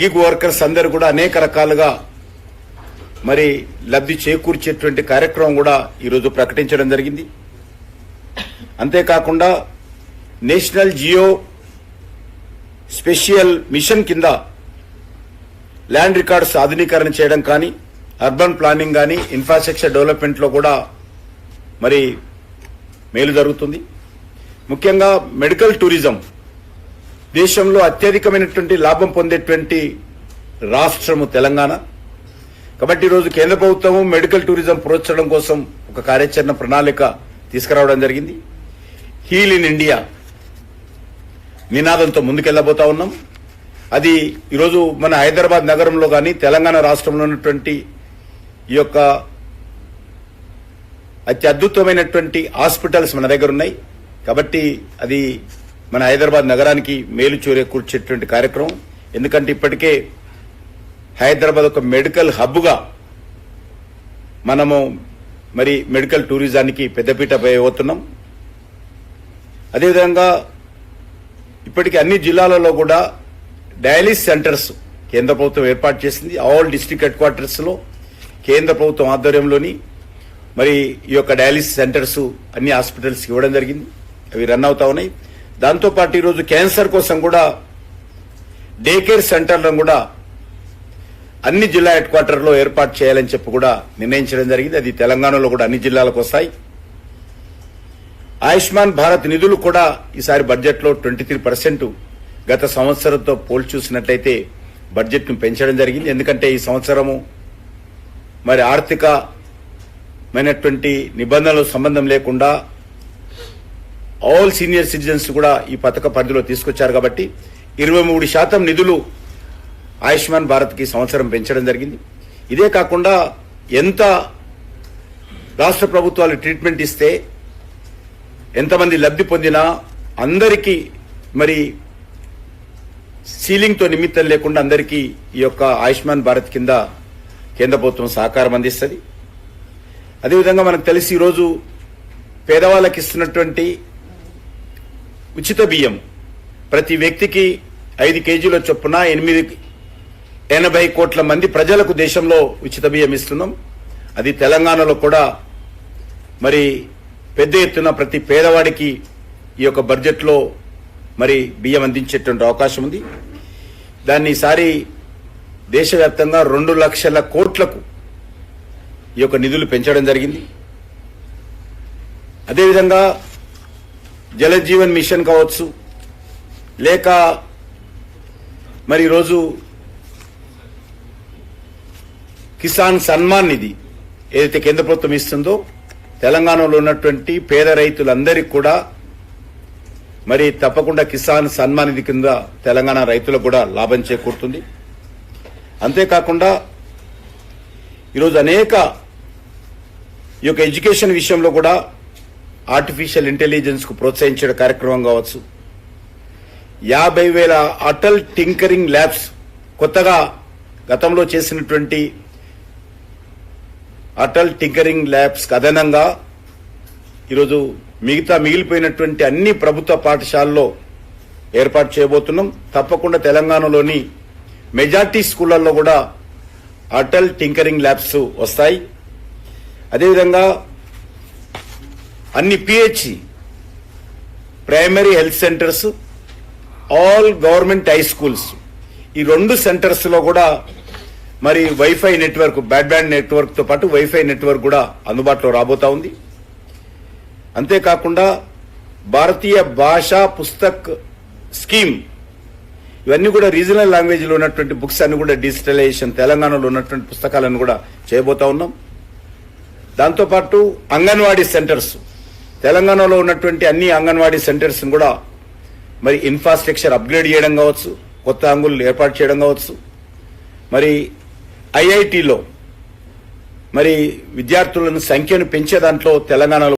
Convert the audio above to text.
Gig workers అందరూ కూడా అనేక రకాలుగా మరి లబ్ధి చేకూర్చేటువంటి కార్యక్రమం కూడా ఈరోజు ప్రకటించడం జరిగింది. అంతేకాకుండా నేషనల్ జియో స్పెషల్ మిషన్ కింద ల్యాండ్ రికార్డ్స్ ఆధునీకరణ చేయడం కానీ, అర్బన్ ప్లానింగ్ కానీ, ఇన్ఫ్రాస్ట్రక్చర్ డెవలప్మెంట్లో కూడా మరి మేలు జరుగుతుంది. ముఖ్యంగా మెడికల్ టూరిజం దేశంలో అత్యధికమైనటువంటి లాభం పొందేటువంటి రాష్ట్రము తెలంగాణ. కాబట్టి ఈరోజు కేంద్ర ప్రభుత్వము మెడికల్ టూరిజం ప్రోత్సహించడం కోసం ఒక కార్యాచరణ ప్రణాళిక తీసుకురావడం జరిగింది. హీల్ ఇన్ ఇండియా నినాదంతో ముందుకెళ్లబోతా ఉన్నాం. అది ఈరోజు మన హైదరాబాద్ నగరంలో కానీ, తెలంగాణ రాష్ట్రంలో ఉన్నటువంటి ఈ యొక్క అత్యద్భుతమైనటువంటి హాస్పిటల్స్ మన దగ్గర ఉన్నాయి. కాబట్టి అది మన హైదరాబాద్ నగరానికి మేలు కూర్చేటువంటి కార్యక్రమం. ఎందుకంటే ఇప్పటికే హైదరాబాద్ ఒక మెడికల్ హబ్గా మనము మరి మెడికల్ టూరిజానికి పెద్దపీట వేయబోతున్నాం. అదేవిధంగా ఇప్పటికీ అన్ని జిల్లాలలో కూడా డయాలిసిస్ సెంటర్స్ కేంద్ర ప్రభుత్వం ఏర్పాటు చేసింది. ఆల్ డిస్ట్రిక్ట్ హెడ్ క్వార్టర్స్ లో కేంద్ర ప్రభుత్వం ఆధ్వర్యంలోని మరి ఈ యొక్క డయాలిసిస్ సెంటర్స్ అన్ని హాస్పిటల్స్ ఇవ్వడం జరిగింది. అవి రన్ అవుతా ఉన్నాయి. దాంతోపాటు ఈరోజు క్యాన్సర్ కోసం కూడా డే కేర్ సెంటర్లను కూడా అన్ని జిల్లా హెడ్ క్వార్టర్లో ఏర్పాటు చేయాలని చెప్పి కూడా నిర్ణయించడం జరిగింది. అది తెలంగాణలో కూడా అన్ని జిల్లాలకు వస్తాయి. ఆయుష్మాన్ భారత్ నిధులు కూడా ఈసారి బడ్జెట్లో 23% గత సంవత్సరంతో పోల్చి చూసినట్లయితే బడ్జెట్ ను పెంచడం జరిగింది. ఎందుకంటే ఈ సంవత్సరము మరి ఆర్థికమైనటువంటి నిబంధనలకు సంబంధం లేకుండా ఆల్ సీనియర్ సిటిజన్స్ కూడా ఈ పథక పరిధిలో తీసుకొచ్చారు. కాబట్టి 23% నిధులు ఆయుష్మాన్ భారత్ కి సంవత్సరం పెంచడం జరిగింది. ఇదే కాకుండా ఎంత రాష్ట్ర ప్రభుత్వాలు ట్రీట్మెంట్ ఇస్తే ఎంతమంది లబ్ధి పొందినా అందరికీ మరి సీలింగ్ తో నిమిత్తం లేకుండా అందరికీ ఈ యొక్క ఆయుష్మాన్ భారత్ కింద కేంద్ర ప్రభుత్వం సహకారం అందిస్తుంది. అదేవిధంగా మనకు తెలిసి ఈరోజు పేదవాళ్ళకి ఇస్తున్నటువంటి ఉచిత బియ్యం ప్రతి వ్యక్తికి 5 కేజీల చొప్పున 80 కోట్ల మంది ప్రజలకు దేశంలో ఉచిత బియ్యం ఇస్తున్నాం. అది తెలంగాణలో కూడా మరి పెద్ద ఎత్తున ప్రతి పేదవాడికి ఈ యొక్క బడ్జెట్లో మరి బియ్యం అందించేటువంటి అవకాశం ఉంది. దాన్ని ఈసారి దేశవ్యాప్తంగా 2 లక్షల కోట్లకు ఈ యొక్క నిధులు పెంచడం జరిగింది. అదేవిధంగా జలజీవన్ మిషన్ కావచ్చు, లేక మరి ఈరోజు కిసాన్ సన్మాన్ నిధి ఏదైతే కేంద్ర ప్రభుత్వం ఇస్తుందో తెలంగాణలో ఉన్నటువంటి పేద రైతులందరికీ కూడా మరి తప్పకుండా కిసాన్ సన్మాన్ నిధి కింద తెలంగాణ రైతులకు కూడా లాభం చేకూరుతుంది. అంతేకాకుండా ఈరోజు అనేక ఈ యొక్క ఎడ్యుకేషన్ విషయంలో కూడా ఆర్టిఫిషియల్ ఇంటెలిజెన్స్ కు ప్రోత్సహించే కార్యక్రమం కావచ్చు, 50,000 అటల్ టింకరింగ్ ల్యాబ్స్ కొత్తగా గతంలో చేసినటువంటి అటల్ టింకరింగ్ ల్యాబ్స్ అదనంగా ఈరోజు మిగిలిపోయినటువంటి అన్ని ప్రభుత్వ పాఠశాలల్లో ఏర్పాటు చేయబోతున్నాం. తప్పకుండా తెలంగాణలోని మెజార్టీ స్కూళ్లలో కూడా అటల్ టింకరింగ్ ల్యాబ్స్ వస్తాయి. అదేవిధంగా అన్ని PHC primary health centres, all government high schools ఈ 2 సెంటర్స్ లో కూడా మరి వైఫై నెట్వర్క్, బ్రాడ్బ్యాండ్ నెట్వర్క్ తో పాటు వైఫై నెట్వర్క్ కూడా అందుబాటులో రాబోతా ఉంది. అంతేకాకుండా భారతీయ భాషా పుస్తక్ స్కీమ్ ఇవన్నీ కూడా రీజనల్ లాంగ్వేజ్ లో ఉన్నటువంటి బుక్స్ అన్ని కూడా డిజిటలైజేషన్ తెలంగాణలో ఉన్నటువంటి పుస్తకాలను కూడా చేయబోతా ఉన్నాం. దాంతోపాటు అంగన్వాడీ సెంటర్స్ తెలంగాణలో ఉన్నటువంటి అన్ని అంగన్వాడీ సెంటర్స్ కూడా మరి ఇన్ఫ్రాస్ట్రక్చర్ అప్గ్రేడ్ చేయడం కావచ్చు, కొత్త అంగులు ఏర్పాటు చేయడం కావచ్చు, మరి ఐఐటిలో మరి విద్యార్థులను సంఖ్యను పెంచే దాంట్లో తెలంగాణలో